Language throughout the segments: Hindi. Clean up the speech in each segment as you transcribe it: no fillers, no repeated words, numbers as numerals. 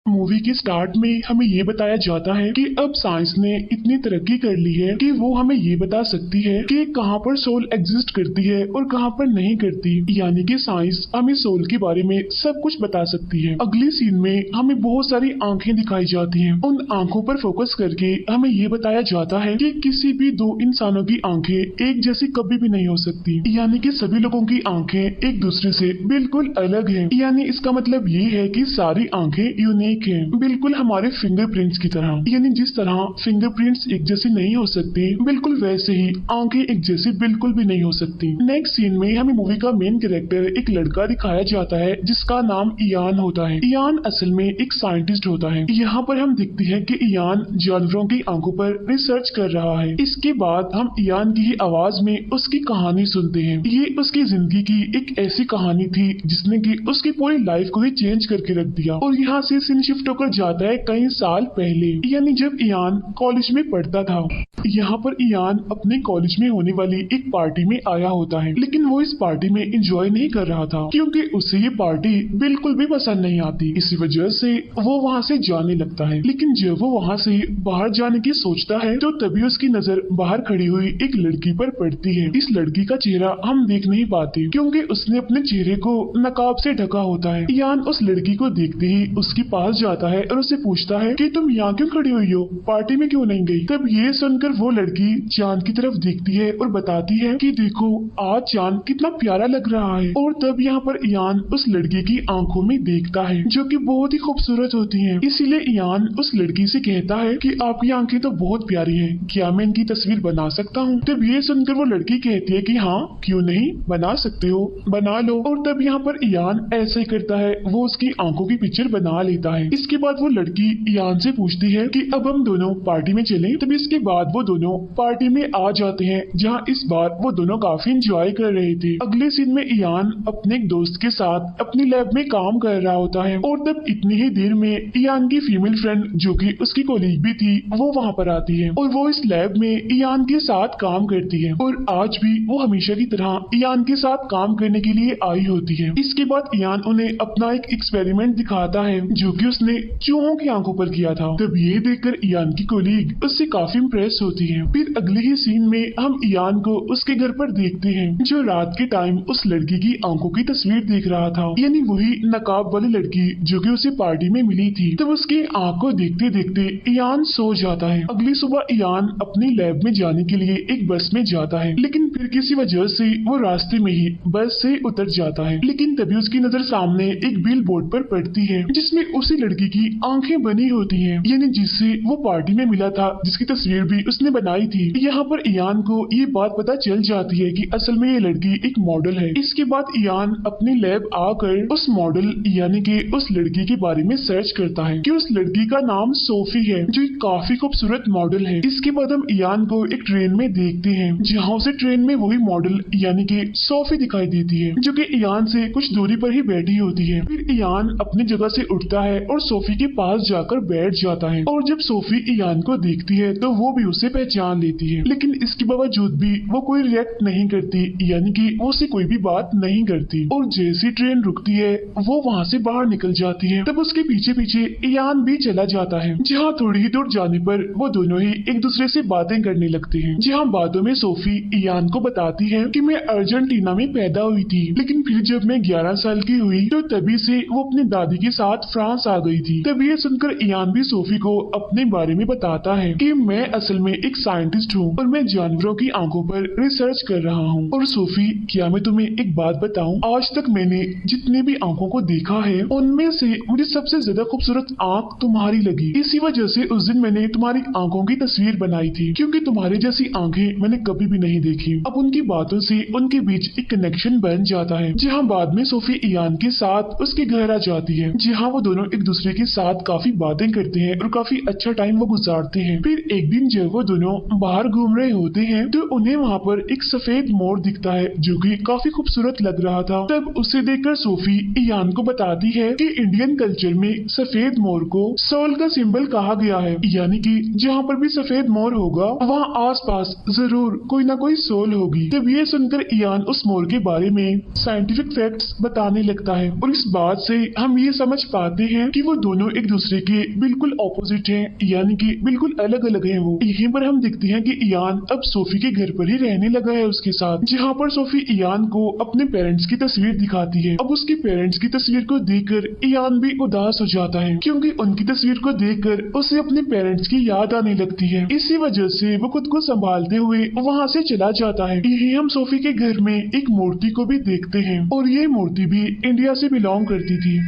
मूवी के स्टार्ट में हमें ये बताया जाता है कि अब साइंस ने इतनी तरक्की कर ली है कि वो हमें ये बता सकती है कि कहाँ पर सोल एग्जिस्ट करती है और कहाँ पर नहीं करती। यानी कि साइंस हमें सोल के बारे में सब कुछ बता सकती है। अगली सीन में हमें बहुत सारी आंखें दिखाई जाती हैं। उन आंखों पर फोकस करके हमें ये बताया जाता है कि किसी भी दो इंसानों की आंखें एक जैसी कभी भी नहीं हो सकती। यानी कि सभी लोगों की आंखें एक दूसरे से बिल्कुल अलग है। यानी इसका मतलब ये है कि सारी आंखें यूनिक है, बिल्कुल हमारे फिंगरप्रिंट्स की तरह। यानी जिस तरह फिंगरप्रिंट्स एक जैसे नहीं हो सकते, बिल्कुल वैसे ही आंखें एक जैसी बिल्कुल भी नहीं हो सकती। नेक्स्ट सीन में हमें मूवी का मेन कैरेक्टर एक लड़का दिखाया जाता है जिसका नाम इयान होता है। इयान असल में एक साइंटिस्ट होता है। यहाँ पर हम देखते हैं कि इयान जानवरों की आंखों पर रिसर्च कर रहा है। इसके बाद हम इयान की ही आवाज में उसकी कहानी सुनते हैं। ये उसकी जिंदगी की एक ऐसी कहानी थी जिसने की उसकी पूरी लाइफ को ही चेंज करके रख दिया। और यहाँ से सीन शिफ्ट होकर जाता है कई साल पहले, यानी जब इयान कॉलेज में पढ़ता था। यहाँ पर इयान अपने कॉलेज में होने वाली एक पार्टी में आया होता है, लेकिन वो इस पार्टी में एंजॉय नहीं कर रहा था क्योंकि उसे ये पार्टी बिल्कुल भी पसंद नहीं आती। इसी वजह से वो वहाँ से जाने लगता है। लेकिन जब वो वहाँ से बाहर जाने की सोचता है तो तभी उसकी नजर बाहर खड़ी हुई एक लड़की पर पड़ती है। इस लड़की का चेहरा हम देख नहीं पाते क्योंकि उसने अपने चेहरे को नकाब से ढका होता है। इयान उस लड़की को देखते ही उसके पास जाता है और उससे पूछता है कि तुम यहाँ क्यों खड़ी हुई हो, पार्टी में क्यों नहीं गई। तब ये सुनकर वो लड़की चांद की तरफ देखती है और बताती है कि देखो आज चांद कितना प्यारा लग रहा है। और तब यहाँ पर इयान उस लड़की की आंखों में देखता है जो कि बहुत ही खूबसूरत होती हैं। इसीलिए इयान उस लड़की से कहता है कि आपकी आंखें तो बहुत प्यारी हैं, क्या मैं इनकी तस्वीर बना सकता हूँ। तब ये सुनकर वो लड़की कहती है कि हाँ क्यों नहीं, बना सकते हो, बना लो। और तब यहाँ पर इयान ऐसा ही करता है, वो उसकी आंखों की पिक्चर बना लेता है। इसके बाद वो लड़की इयान से पूछती है कि अब हम दोनों पार्टी में चलें। तब इसके बाद वो दोनों पार्टी में आ जाते हैं जहां इस बार वो दोनों काफी एंजॉय कर रहे थे। अगले सीन में इयान अपने एक दोस्त के साथ अपनी लैब में काम कर रहा होता है और तब इतनी ही देर में इयान की फीमेल फ्रेंड जो कि उसकी कोलीग भी थी वो वहां पर आती है और वो इस लैब में इयान के साथ काम करती है और आज भी वो हमेशा की तरह इयान के साथ काम करने के लिए आई होती है। इसके बाद इयान उन्हें अपना एक एक्सपेरिमेंट दिखाता है जो कि उसने चूहों की आंखों पर किया था। तब ये देखकर इयान की कोलीग उससे काफी इम्प्रेस होती है। फिर अगले ही सीन में हम इयान को उसके घर पर देखते हैं जो रात के टाइम उस लड़की की आंखों की तस्वीर देख रहा था, यानी वही नकाब वाली लड़की जो कि उसे पार्टी में मिली थी। तब उसकी आंख को देखते देखते इयान सो जाता है। अगली सुबह इयान अपनी लैब में जाने के लिए एक बस में जाता है, लेकिन फिर किसी वजह से वो रास्ते में ही बस से उतर जाता है। लेकिन तभी उसकी नजर सामने एक बिल बोर्ड पर पड़ती है जिसमें उसी लड़की की आंखें बनी होती हैं, यानी जिससे वो पार्टी में मिला था, जिसकी तस्वीर भी उसने बनाई थी। यहाँ पर इयान को ये बात पता चल जाती है कि असल में ये लड़की एक मॉडल है। इसके बाद इयान अपनी लैब आकर उस मॉडल यानी कि उस लड़की के बारे में सर्च करता है कि उस लड़की का नाम सोफी है जो एक काफी खूबसूरत मॉडल है। इसके बाद हम इयान को एक ट्रेन में देखते हैं जहाँ उसे ट्रेन में वही मॉडल यानी कि सोफी दिखाई देती है जो कि इयान से कुछ दूरी पर ही बैठी होती है। फिर इयान अपनी जगह से उठता है और सोफी के पास जाकर बैठ जाता है और जब सोफी इयान को देखती है तो वो भी उसे पहचान लेती है, लेकिन इसके बावजूद भी वो कोई रिएक्ट नहीं करती, यानी कि वो उससे कोई भी बात नहीं करती। और जैसी ट्रेन रुकती है वो वहाँ से बाहर निकल जाती है। तब उसके पीछे पीछे इयान भी चला जाता है जहाँ थोड़ी ही दूर जाने पर वो दोनों ही एक दूसरे से बातें करने लगते हैं। जहाँ बातों में सोफी इयान को बताती है कि मैं अर्जेंटीना में पैदा हुई थी, लेकिन फिर जब मैं 11 साल की हुई तो तभी से वो अपनी दादी के साथ फ्रांस आ गई थी। तब ये सुनकर इयान भी सोफी को अपने बारे में बताता है कि मैं असल में एक साइंटिस्ट हूँ और मैं जानवरों की आंखों पर रिसर्च कर रहा हूँ। और सोफी क्या मैं तुम्हें एक बात बताऊं, आज तक मैंने जितने भी आंखों को देखा है उनमें से मुझे सबसे ज्यादा खूबसूरत आंख तुम्हारी लगी। इसी वजह से उस दिन मैंने तुम्हारी आंखों की तस्वीर बनाई थी क्योंकि तुम्हारी जैसी आंखें मैंने कभी भी नहीं देखी। अब उनकी बातों से उनके बीच एक कनेक्शन बन जाता है जहाँ बाद में सोफी इयान के साथ उसके घर आ जाती है जहाँ वो दोनों एक दूसरे के साथ काफी बातें करते हैं और काफी अच्छा टाइम वो गुजारते हैं। फिर एक दिन जब वो वो दोनों बाहर घूम रहे होते हैं तो उन्हें वहाँ पर एक सफेद मोर दिखता है जो कि काफी खूबसूरत लग रहा था। तब उसे देखकर सोफी इयान को बताती है कि इंडियन कल्चर में सफेद मोर को सोल का सिंबल कहा गया है, यानी कि जहाँ पर भी सफेद मोर होगा वहाँ आसपास जरूर कोई ना कोई सोल होगी। तब ये सुनकर इयान उस मोर के बारे में साइंटिफिक फैक्ट्स बताने लगता है और इस बात से हम ये समझ पाते हैं कि वो दोनों एक दूसरे के बिल्कुल ऑपोजिट हैं, यानी कि बिल्कुल अलग अलग हैं। वो यहीं पर हम देखते हैं कि इयान अब सोफी के घर पर ही रहने लगा है उसके साथ, जहाँ पर सोफी इयान को अपने पेरेंट्स की तस्वीर दिखाती है। अब उसके पेरेंट्स की तस्वीर को देखकर इयान भी उदास हो जाता है क्योंकि उनकी तस्वीर को देखकर उसे अपने पेरेंट्स की याद आने लगती है। इसी वजह से वो खुद को संभालते हुए वहाँ से चला जाता है। यही हम सोफी के घर में एक मूर्ति को भी देखते हैं और ये मूर्ति भी इंडिया से बिलोंग करती थी।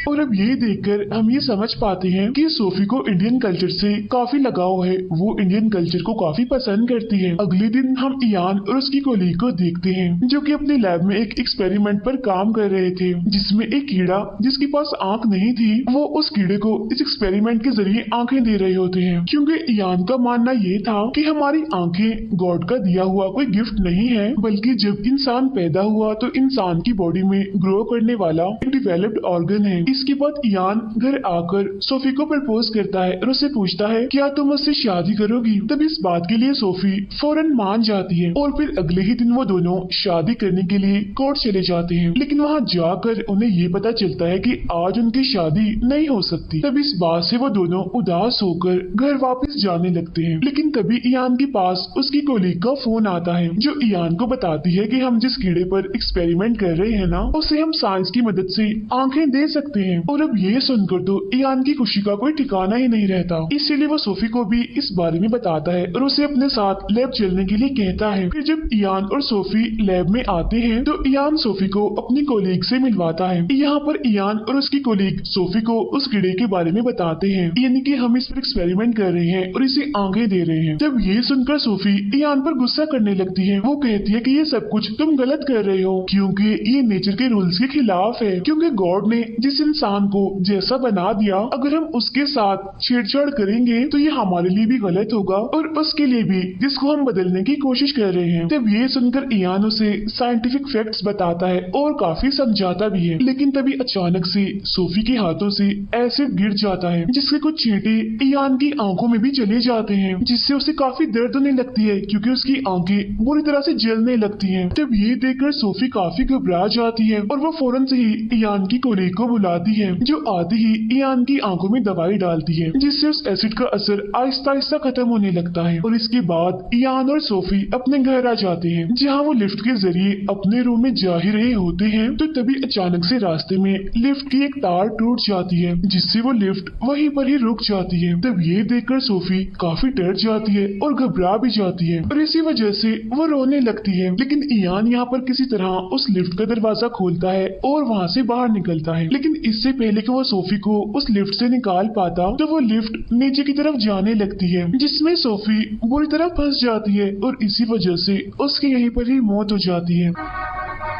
और अब ये देखकर हम ये समझ पाते हैं कि सोफी को इंडियन कल्चर से काफी लगाव है, वो इंडियन कल्चर को काफी पसंद करती है। अगले दिन हम इयान और उसकी कोलीग को देखते हैं जो कि अपने लैब में एक एक्सपेरिमेंट पर काम कर रहे थे जिसमें एक कीड़ा जिसके पास आंख नहीं थी वो उस कीड़े को इस एक्सपेरिमेंट के जरिए आंखें दे रहे होते हैं, क्योंकि इयान का मानना ये था कि हमारी आंखें गॉड का दिया हुआ कोई गिफ्ट नहीं है, बल्कि जब इंसान पैदा हुआ तो इंसान की बॉडी में ग्रो करने वाला एक डिवेलप्ड ऑर्गन है। इसके बाद इयान घर आकर सोफी को प्रपोज करता है और उससे पूछता है क्या तुम मुझसे शादी करोगी। तब इस बात के लिए सोफी फौरन मान जाती है और फिर अगले ही दिन वो दोनों शादी करने के लिए कोर्ट चले जाते हैं। लेकिन वहाँ जाकर उन्हें ये पता चलता है कि आज उनकी शादी नहीं हो सकती। तब इस बात से वो दोनों उदास होकर घर वापस जाने लगते हैं। लेकिन तभी इयान के पास उसकी कोलीग का फोन आता है जो इयान को बताती है कि हम जिस कीड़े पर एक्सपेरिमेंट कर रहे हैं ना उसे हम साइंस की मदद से आंखें दे सकते हैं। और अब ये सुनकर तो इयान की खुशी का कोई ठिकाना ही नहीं रहता, इसीलिए वो सोफी को भी इस बारे में बताता है और उसे अपने साथ लैब चलने के लिए कहता है। फिर जब इयान और सोफी लैब में आते हैं तो इयान सोफी को अपनी कोलीग से मिलवाता है। यहाँ पर इयान और उसकी कोलीग सोफी को उस कीड़े के बारे में बताते हैं, यानी कि हम इस पर एक्सपेरिमेंट कर रहे हैं और इसे आंखें दे रहे हैं। जब ये सुनकर सोफी इयान पर गुस्सा करने लगती है। वो कहती है कि ये सब कुछ तुम गलत कर रहे हो क्योंकि ये नेचर के रूल्स के खिलाफ है, क्योंकि गॉड ने जिस इंसान को जैसा बना दिया अगर हम उसके साथ छेड़छाड़ करेंगे तो ये हमारे लिए भी गलत होगा और उसके लिए भी जिसको हम बदलने की कोशिश कर रहे हैं। तब ये सुनकर इयान उसे साइंटिफिक फैक्ट्स बताता है और काफी समझाता भी है। लेकिन तभी अचानक से सोफी के हाथों से एसिड गिर जाता है जिसके कुछ छींटे इयान की आंखों में भी चले जाते हैं, जिससे उसे काफी दर्द होने लगती है क्योंकि उसकी आंखें बुरी तरह से जलने लगती हैं। तब ये देखकर सोफी काफी घबरा जाती है और वो फौरन से ही इयान की कोलीग को बुलाती है जो आते ही इयान की आंखों में दवाई डालती है, जिससे उस एसिड का असर आहिस्ता आहिस्ता खत्म होने लगता है। और इसके बाद इयान और सोफी अपने घर आ जाते हैं, जहाँ वो लिफ्ट के जरिए अपने रूम में जा ही रहे होते हैं तो तभी अचानक से रास्ते में लिफ्ट की एक तार टूट जाती है, जिससे वो लिफ्ट वहीं पर ही रुक जाती है। तब ये देखकर सोफी काफी डर जाती है और घबरा भी जाती है और इसी वजह से वो रोने लगती है। लेकिन इयान यहाँ पर किसी तरह उस लिफ्ट का दरवाजा खोलता है और वहाँ से बाहर निकलता है। लेकिन इससे पहले कि वो सोफी को उस लिफ्ट से निकाल पाता तो वो लिफ्ट नीचे की तरफ जाने लगती है, जिसमें सोफी बुरी तरह फंस जाती है और इसी वजह से उसकी यहीं पर ही मौत हो जाती है।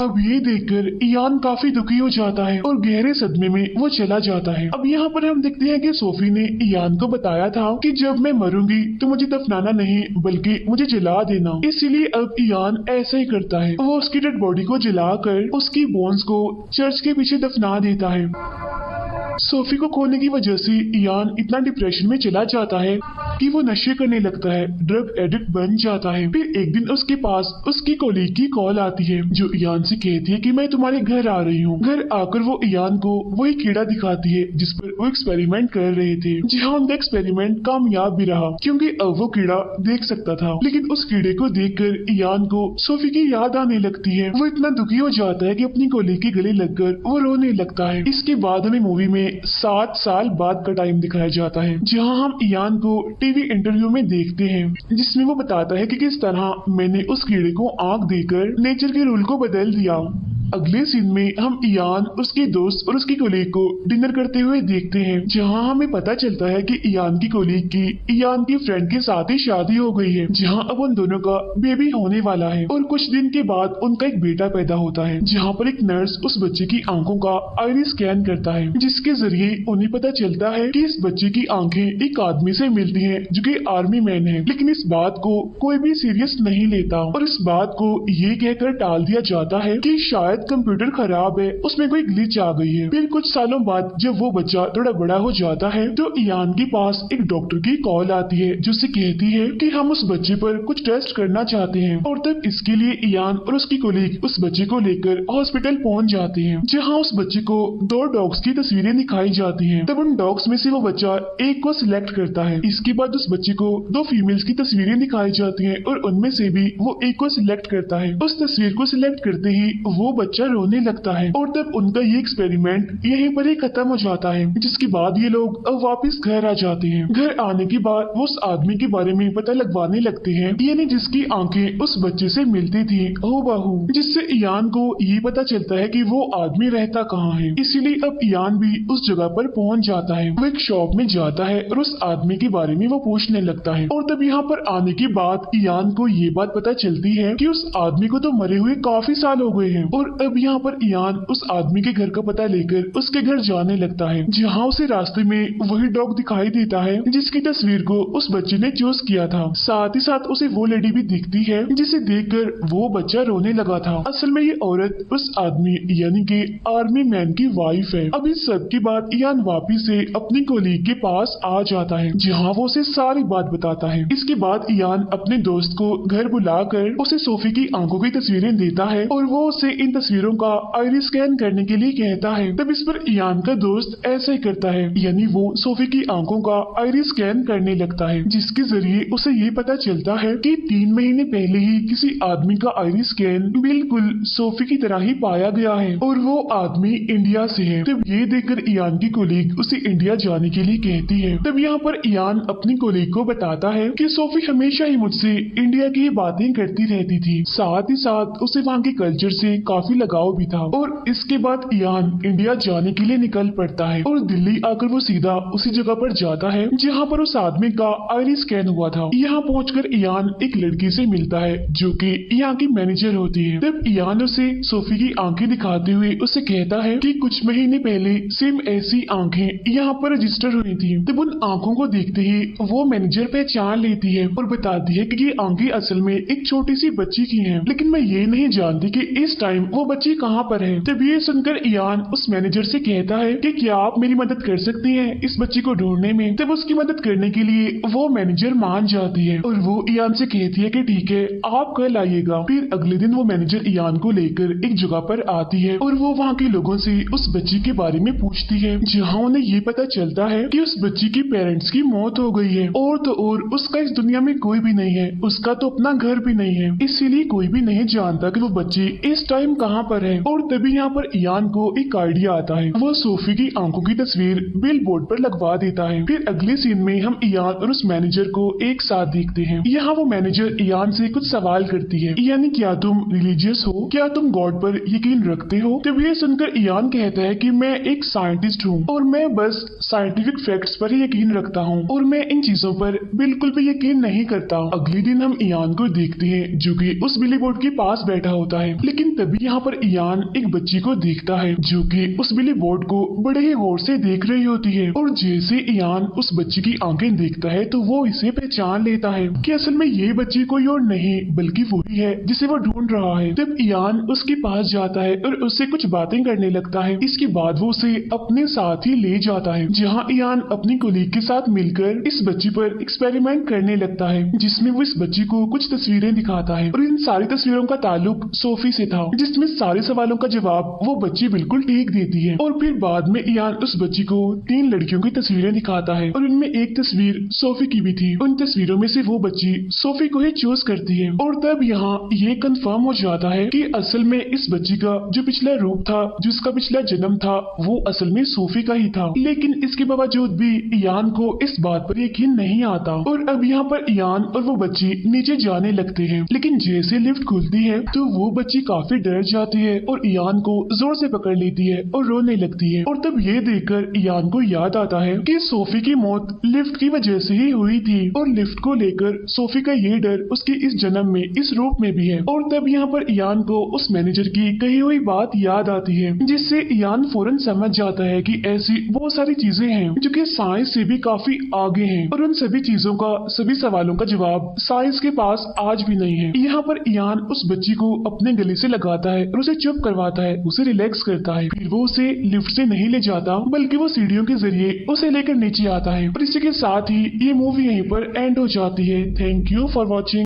अब ये देखकर इयान काफी दुखी हो जाता है और गहरे सदमे में वो चला जाता है। अब यहाँ पर हम देखते हैं कि सोफी ने इयान को बताया था कि जब मैं मरूंगी तो मुझे दफनाना नहीं बल्कि मुझे जला देना, इसीलिए अब इयान ऐसा ही करता है। वो उसकी डेड बॉडी को जलाकर उसकी बोन्स को चर्च के पीछे दफना देता है। सोफी को खोने की वजह से इयान इतना डिप्रेशन में चला जाता है कि वो नशे करने लगता है, ड्रग एडिक्ट बन जाता है। फिर एक दिन उसके पास उसकी कोलीग की कॉल आती है जो इयान से कहती है कि मैं तुम्हारे घर आ रही हूँ। घर आकर वो इयान को वही कीड़ा दिखाती है जिस पर वो एक्सपेरिमेंट कर रहे थे, जहाँ उनका एक्सपेरिमेंट कामयाब भी रहा क्योंकि अब वो कीड़ा देख सकता था। लेकिन उस कीड़े को देखकर इयान को सोफी की याद आने लगती है। वो इतना दुखी हो जाता है कि अपनी कोलीग के गले लगकर वो रोने लगता है। इसके बाद हमें मूवी में 7 साल बाद का टाइम दिखाया जाता है, जहाँ हम इयान को टीवी इंटरव्यू में देखते हैं जिसमें वो बताता है कि किस तरह मैंने उस कीड़े को आंख देकर नेचर के रूल को बदल दिया। अगले सीन में हम इयान, उसके दोस्त और उसकी कोलीग को डिनर करते हुए देखते हैं, जहां हमें पता चलता है कि इयान की कोलीग की इयान की फ्रेंड के साथ ही शादी हो गई है, जहां अब उन दोनों का बेबी होने वाला है और कुछ दिन के बाद उनका एक बेटा पैदा होता है, जहां पर एक नर्स उस बच्चे की आंखों का आईरिस स्कैन करता है, जिसके जरिए उन्हें पता चलता है कि इस बच्चे की आंखें एक आदमी से मिलती हैं जो कि आर्मी मैन है। लेकिन इस बात को कोई भी सीरियस नहीं लेता और इस बात को ये कहकर टाल दिया जाता है कि शायद कंप्यूटर खराब है, उसमें कोई ग्लिच आ गई है। फिर कुछ सालों बाद जब वो बच्चा थोड़ा बड़ा हो जाता है तो इयान के पास एक डॉक्टर की कॉल आती है, जो से कहती है कि हम उस बच्चे पर कुछ टेस्ट करना चाहते हैं, और तब इसके लिए इयान और उसकी कोलीग उस बच्चे को लेकर हॉस्पिटल पहुंच जाते हैं, जहां उस बच्चे को 2 डॉग्स की तस्वीरें दिखाई जाती हैं। तब उन डॉग्स में से वो बच्चा एक को सिलेक्ट करता है। इसके बाद उस बच्चे को 2 फीमेल्स की तस्वीरें दिखाई जाती हैं और उनमें से भी वो एक को सिलेक्ट करता है। उस तस्वीर को सिलेक्ट करते ही वो बच्चा रोने लगता है और तब उनका ये एक्सपेरिमेंट यहीं पर ही खत्म हो जाता है, जिसके बाद ये लोग अब वापस घर आ जाते हैं। घर आने के बाद वो उस आदमी के बारे में पता लगवाने लगते हैं, यानी जिसकी आंखें उस बच्चे से मिलती थी हूबहू, जिससे इयान को ये पता चलता है कि वो आदमी रहता कहाँ है। इसीलिए अब इयान भी उस जगह पर पहुंच जाता है। वो एक शॉप में जाता है और उस आदमी के बारे में वो पूछने लगता है, और तब यहाँ पर आने के बाद इयान को ये बात पता चलती है कि उस आदमी को तो मरे हुए काफी साल हो गए हैं। और अब यहाँ पर इयान उस आदमी के घर का पता लेकर उसके घर जाने लगता है, जहाँ उसे रास्ते में वही डॉग दिखाई देता है जिसकी तस्वीर को उस बच्चे ने चूज किया था। साथ ही साथ उसे वो लेडी भी दिखती है जिसे देखकर वो बच्चा रोने लगा था। असल में ये औरत उस आदमी यानी कि आर्मी मैन की वाइफ है। अब इस सब के बाद इयान वापिस से अपनी कोलीग के पास आ जाता है, जहाँ वो उसे सारी बात बताता है। इसके बाद इयान अपने दोस्त को घर बुलाकर उसे सोफी की आंखों की तस्वीरें देता है और वो उसे इन तस्वीरों का आईरिस स्कैन करने के लिए कहता है। तब इस पर इयान का दोस्त ऐसा ही करता है, यानी वो सोफी की आंखों का आईरिस स्कैन करने लगता है, जिसके जरिए उसे ये पता चलता है कि 3 महीने पहले ही किसी आदमी का आईरिस स्कैन बिल्कुल सोफी की तरह ही पाया गया है और वो आदमी इंडिया से है। तब ये देखकर इयान की कोलीग उसे इंडिया जाने के लिए कहती है। तब यहाँ पर इयान अपनी कोलीग को बताता है कि सोफी हमेशा ही मुझसे इंडिया की बातें करती रहती थी, साथ ही साथ उसे वहाँ के कल्चर से काफी लगाव भी था। और इसके बाद इयान इंडिया जाने के लिए निकल पड़ता है और दिल्ली आकर वो सीधा उसी जगह पर जाता है जहाँ पर उस आदमी का आईरिस स्कैन हुआ था। यहाँ पहुंचकर इयान एक लड़की से मिलता है जो कि यहाँ की मैनेजर होती है। तब इयान उसे सोफी की आंखें दिखाते हुए उसे कहता है कि कुछ महीने पहले सेम ऐसी आंखें यहाँ पर रजिस्टर हुई थी। तब उन आंखों को देखते ही वो मैनेजर पहचान लेती है और बताती है कि ये आंखें असल में एक छोटी सी बच्ची की हैं, लेकिन मैं ये नहीं जानती कि इस टाइम वो बच्ची कहाँ पर है। तब ये सुनकर इयान उस मैनेजर से कहता है कि क्या आप मेरी मदद कर सकती हैं इस बच्ची को ढूंढने में। तब उसकी मदद करने के लिए वो मैनेजर मान जाती है और वो इयान से कहती है कि ठीक है, आप कल आइएगा। फिर अगले दिन वो मैनेजर इयान को लेकर एक जगह पर आती है और वो वहाँ के लोगों से उस बच्ची के बारे में पूछती है, जहाँ उन्हें ये पता चलता है कि उस बच्ची की पेरेंट्स की मौत हो गई है और तो और उसका इस दुनिया में कोई भी नहीं है, उसका तो अपना घर भी नहीं है, इसीलिए कोई भी नहीं जानता कि वो बच्ची इस टाइम कहाँ पर है। और तभी यहाँ पर इयान को एक आइडिया आता है, वो सोफी की आंखों की तस्वीर बिल बोर्ड पर लगवा देता है। फिर अगले सीन में हम इयान और उस मैनेजर को एक साथ देखते हैं। यहाँ वो मैनेजर इयान से कुछ सवाल करती है, यानी क्या तुम रिलीजियस हो, क्या तुम गॉड पर यकीन रखते हो। तब ये सुनकर इयान कहता है कि मैं एक साइंटिस्ट हूँ और मैं बस साइंटिफिक फैक्ट्स पर ही यकीन रखता हूँ और मैं इन चीजों पर बिल्कुल भी यकीन नहीं करता। अगले दिन हम इयान को देखते हैं जो कि उस बिली बोर्ड के पास बैठा होता है, लेकिन तभी यहाँ पर इयान एक बच्ची को देखता है जो कि उस बिली बोर्ड को बड़े ही गौर से देख रही होती है। और जैसे इयान उस बच्ची की आंखें देखता है तो वो इसे पहचान लेता है कि असल में ये बच्ची कोई और नहीं बल्कि वही है जिसे वो ढूंढ रहा है। तब इयान उसके पास जाता है और उससे कुछ बातें करने लगता है। इसके बाद वो उसे अपने साथ ही ले जाता है, जहाँ इयान अपनी कोलीग के साथ मिलकर इस बच्ची पर एक्सपेरिमेंट करने लगता है, जिसमें वो इस बच्ची को कुछ तस्वीरें दिखाता है और इन सारी तस्वीरों का ताल्लुक सोफी से था, जिसमें सारे सवालों का जवाब वो बच्ची बिल्कुल ठीक देती है। और फिर बाद में इयान उस बच्ची को 3 लड़कियों की तस्वीरें दिखाता है और उनमें एक तस्वीर सोफी की भी थी। उन तस्वीरों में से वो बच्ची सोफी को ही चूज करती है और तब यहाँ ये कंफर्म हो जाता है कि असल में इस बच्ची का जो पिछला रूप था, जिसका पिछला जन्म था, वो असल में सोफी का ही था। लेकिन इसके बावजूद भी इयान को इस बात पर यकीन नहीं आता और अब यहाँ पर इयान और वो बच्ची नीचे जाने लगते हैं। लेकिन जैसे लिफ्ट खुलती है तो वो बच्ची काफी डर जाती है और इयान को जोर से पकड़ लेती है और रोने लगती है। और तब ये देखकर इयान को याद आता है कि सोफी की मौत लिफ्ट की वजह से ही हुई थी और लिफ्ट को लेकर सोफी का ये डर उसके इस जन्म में इस रूप में भी है। और तब यहाँ पर इयान को उस मैनेजर की कही हुई बात याद आती है, जिससे इयान फौरन समझ जाता है कि ऐसी बहुत सारी चीजें हैं जो कि साइंस से भी काफी आगे हैं और उन सभी चीजों का, सभी सवालों का जवाब साइंस के पास आज भी नहीं है। यहाँ पर इयान उस बच्ची को अपने गले से लगाता है और उसे चुप करवाता है, उसे रिलैक्स करता है। फिर वो उसे लिफ्ट से नहीं ले जाता बल्कि वो सीढ़ियों के जरिए उसे लेकर नीचे आता है। और इसी के साथ ही ये मूवी यहीं पर एंड हो जाती है। Thank you for watching.